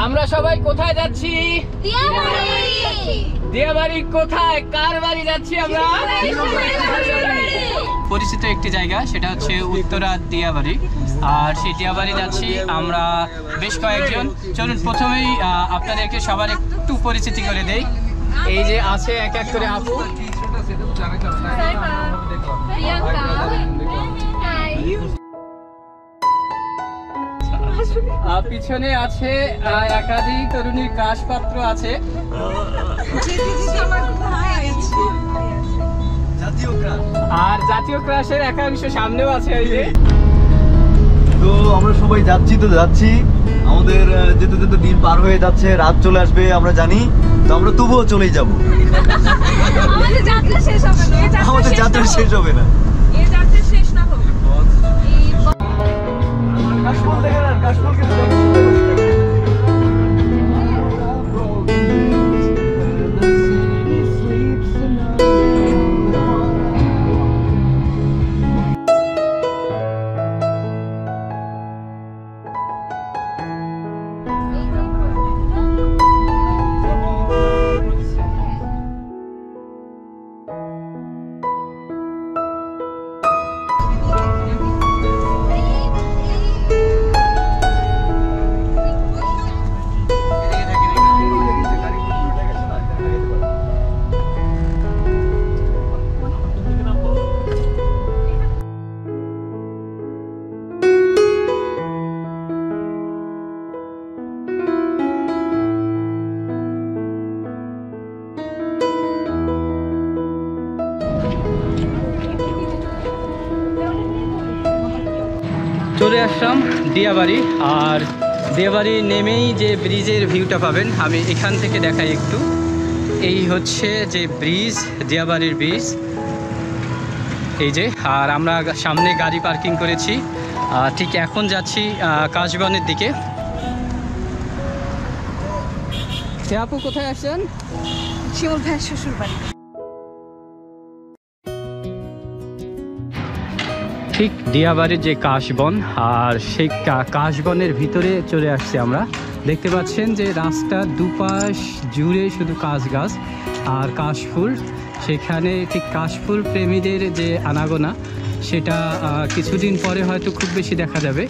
আমরা সবাই কোথায় যাচ্ছি? দিয়াবাড়ি। কোথায়, কার বাড়ি যাচ্ছি আমরা? পরিচিত একটি জায়গা, সেটা হচ্ছে উত্তরা দিয়াবাড়ি। আর সেই দিয়াবাড়ি যাচ্ছি আমরা বেশ কয়েকজন। চলুন প্রথমেই আপনাদেরকে সবার একটু পরিচিতি করে দেই। এই যে আছে এক এক করে আপু। পিছনে আছে একাধিক তরুণীর কাশপাত্র আছে। আর জাতীয় ক্রাশের একাংশ সামনেও আছে। এই যে তো আমরা সবাই যাচ্ছি আমাদের যেতে যেতে দিন পার হয়ে যাচ্ছে, রাত চলে আসবে আমরা জানি। তো আমরা তবুও চলেই যাবো। আমাদের যাত্রা শেষ হবে না। কাশফুল দেখেন, আর কাশফুল কিন্তু চলে আসলাম দিয়াবাড়ি। আর দিয়াবাড়ি নেমেই যে ব্রিজের ভিউটা পাবেন, আমি এখান থেকে দেখাই একটু। এই হচ্ছে যে ব্রিজ, দিয়াবাড়ির ব্রিজ, এই যে। আর আমরা সামনে গাড়ি পার্কিং করেছি। ঠিক এখন যাচ্ছি কাশবনের দিকে। আপু কোথায় আসছেন? শিমুল ভাইয়ের শ্বশুর বাড়ি। ঠিক দিয়াবাড়ির যে কাশবন, আর সেই কাশবনের ভিতরে চলে আসছি আমরা। দেখতে পাচ্ছেন যে রাস্তার দুপাশ জুড়ে শুধু কাশ গাছ আর কাশফুল। সেখানে ঠিক কাশফুল প্রেমীদের যে আনাগোনা, সেটা কিছুদিন পরে হয়তো খুব বেশি দেখা যাবে।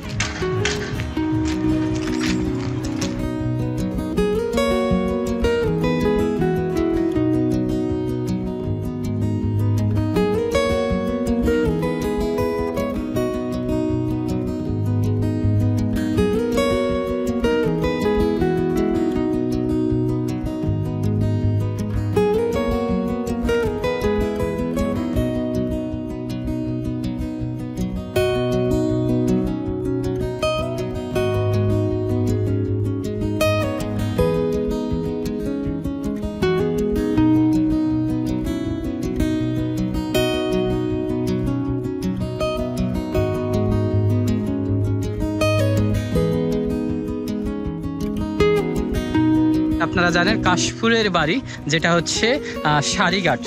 আপনারা জানেন কাশফুলের বাড়ি, যেটা হচ্ছে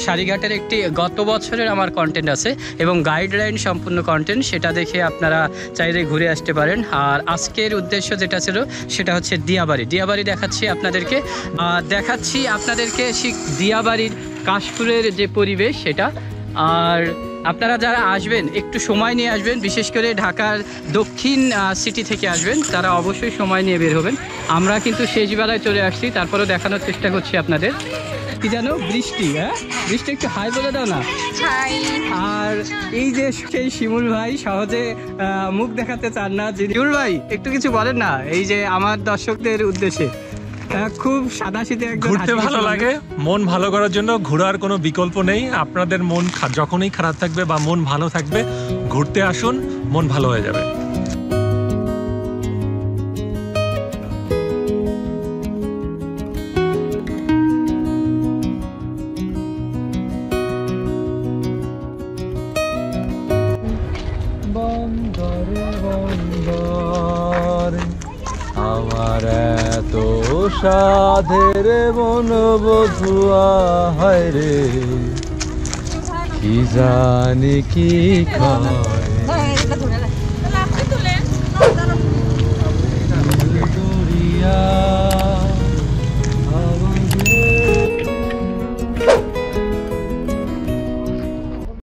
সারিঘাটের একটি গত বছরের আমার কন্টেন্ট আছে এবং গাইডলাইন সম্পূর্ণ কন্টেন্ট, সেটা দেখে আপনারা চাইলে ঘুরে আসতে পারেন। আর আজকের উদ্দেশ্য যেটা ছিল সেটা হচ্ছে দিয়াবাড়ি দেখাচ্ছি আপনাদেরকে সেই দিয়াবাড়ির কাশফুলের যে পরিবেশ সেটা। আর আপনারা যারা আসবেন একটু সময় নিয়ে আসবেন, বিশেষ করে ঢাকার দক্ষিণ সিটি থেকে আসবেন, তারা অবশ্যই সময় নিয়ে বের হবেন। আমরা কিন্তু শেষ বেলায় চলে আসছি, তারপরেও দেখানোর চেষ্টা করছি আপনাদের। কি জানো, বৃষ্টি, বৃষ্টি একটু হাই বলে দাও না। আর এই যে সেই শিমুল ভাই সহজে মুখ দেখাতে চান না। শিমুল ভাই একটু কিছু বলেন না, এই যে আমার দর্শকদের উদ্দেশ্যে। খুব সাদাসিধে ঘুরতে ভালো লাগে, মন ভালো করার জন্য ঘোরার কোনো বিকল্প নেই। আপনাদের মন যখনই খারাপ থাকবে বা মন ভালো থাকবে, ঘুরতে আসুন, মন ভালো হয়ে যাবে। আমার এত সাধের মন বধুয়া হয় রে, কি জানি কি খায়।